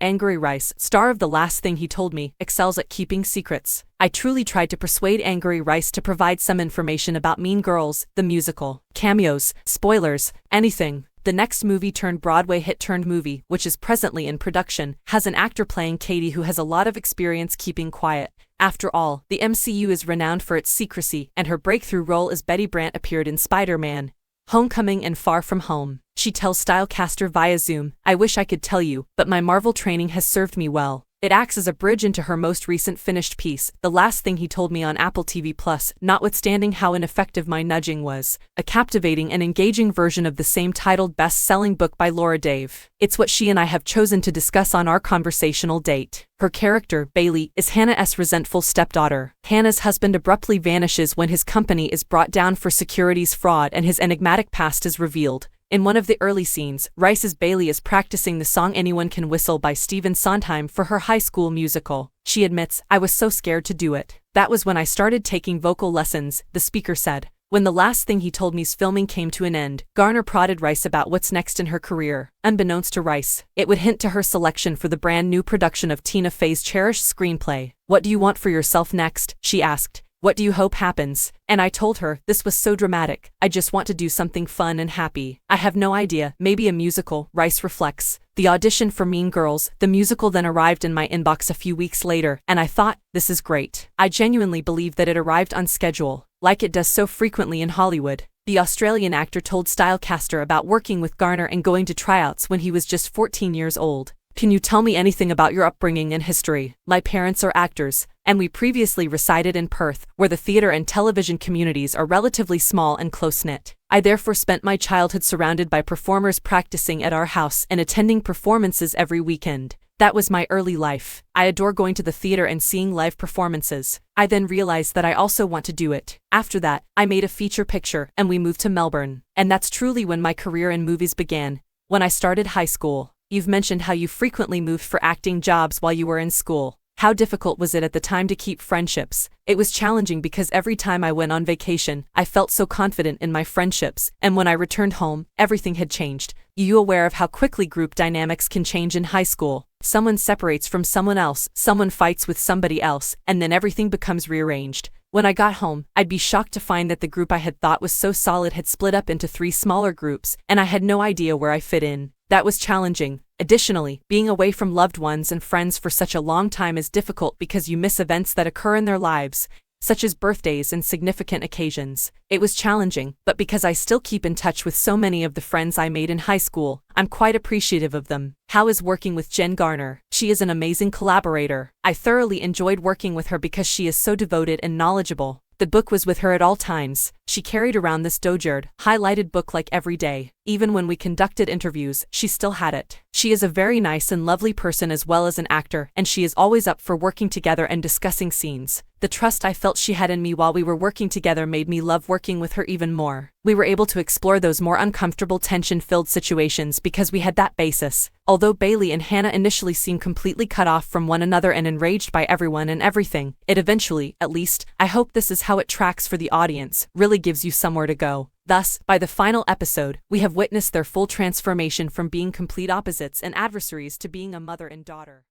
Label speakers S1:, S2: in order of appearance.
S1: Angry Rice, star of The Last Thing He Told Me, excels at keeping secrets. I truly tried to persuade Angry Rice to provide some information about Mean Girls, the musical. Cameos, spoilers, anything. The next movie-turned-Broadway hit-turned-movie, which is presently in production, has an actor playing Katie who has a lot of experience keeping quiet. After all, the MCU is renowned for its secrecy, and her breakthrough role as Betty Brant appeared in Spider-Man: Homecoming and Far From Home. She tells Stylecaster via Zoom, "I wish I could tell you, but my Marvel training has served me well." It acts as a bridge into her most recent finished piece, The Last Thing He Told Me on Apple TV+, notwithstanding how ineffective my nudging was, a captivating and engaging version of the same titled best-selling book by Laura Dave. It's what she and I have chosen to discuss on our conversational date. Her character, Bailey, is Hannah's resentful stepdaughter. Hannah's husband abruptly vanishes when his company is brought down for securities fraud and his enigmatic past is revealed. In one of the early scenes, Rice's Bailey is practicing the song Anyone Can Whistle by Stephen Sondheim for her high school musical. She admits, "I was so scared to do it. That was when I started taking vocal lessons," the speaker said. When The Last Thing He Told Me's filming came to an end, Garner prodded Rice about what's next in her career. Unbeknownst to Rice, it would hint to her selection for the brand new production of Tina Fey's cherished screenplay. "What do you want for yourself next?" she asked. "What do you hope happens?" And I told her, "This was so dramatic. I just want to do something fun and happy. I have no idea, maybe a musical," Rice reflects. The audition for Mean Girls, the musical, then arrived in my inbox a few weeks later, and I thought, this is great. I genuinely believe that it arrived on schedule, like it does so frequently in Hollywood. The Australian actor told Stylecaster about working with Garner and going to tryouts when he was just 14 years old. "Can you tell me anything about your upbringing and history? My parents are actors, and we previously resided in Perth, where the theater and television communities are relatively small and close-knit. I therefore spent my childhood surrounded by performers practicing at our house and attending performances every weekend. That was my early life. I adore going to the theater and seeing live performances. I then realized that I also want to do it. After that, I made a feature picture, and we moved to Melbourne. And that's truly when my career in movies began, when I started high school." You've mentioned how you frequently moved for acting jobs while you were in school. How difficult was it at the time to keep friendships? It was challenging because every time I went on vacation, I felt so confident in my friendships, and when I returned home, everything had changed. You aware of how quickly group dynamics can change in high school? Someone separates from someone else, someone fights with somebody else, and then everything becomes rearranged. When I got home, I'd be shocked to find that the group I had thought was so solid had split up into 3 smaller groups, and I had no idea where I fit in. That was challenging. Additionally, being away from loved ones and friends for such a long time is difficult because you miss events that occur in their lives, such as birthdays and significant occasions. It was challenging, but because I still keep in touch with so many of the friends I made in high school, I'm quite appreciative of them. How is working with Jen Garner? She is an amazing collaborator. I thoroughly enjoyed working with her because she is so devoted and knowledgeable. The book was with her at all times. She carried around this dojered, highlighted book like every day. Even when we conducted interviews, she still had it. She is a very nice and lovely person as well as an actor, and she is always up for working together and discussing scenes. The trust I felt she had in me while we were working together made me love working with her even more. We were able to explore those more uncomfortable, tension-filled situations because we had that basis. Although Bailey and Hannah initially seemed completely cut off from one another and enraged by everyone and everything, it eventually, at least, I hope this is how it tracks for the audience, really gives you somewhere to go. Thus, by the final episode, we have witnessed their full transformation from being complete opposites and adversaries to being a mother and daughter.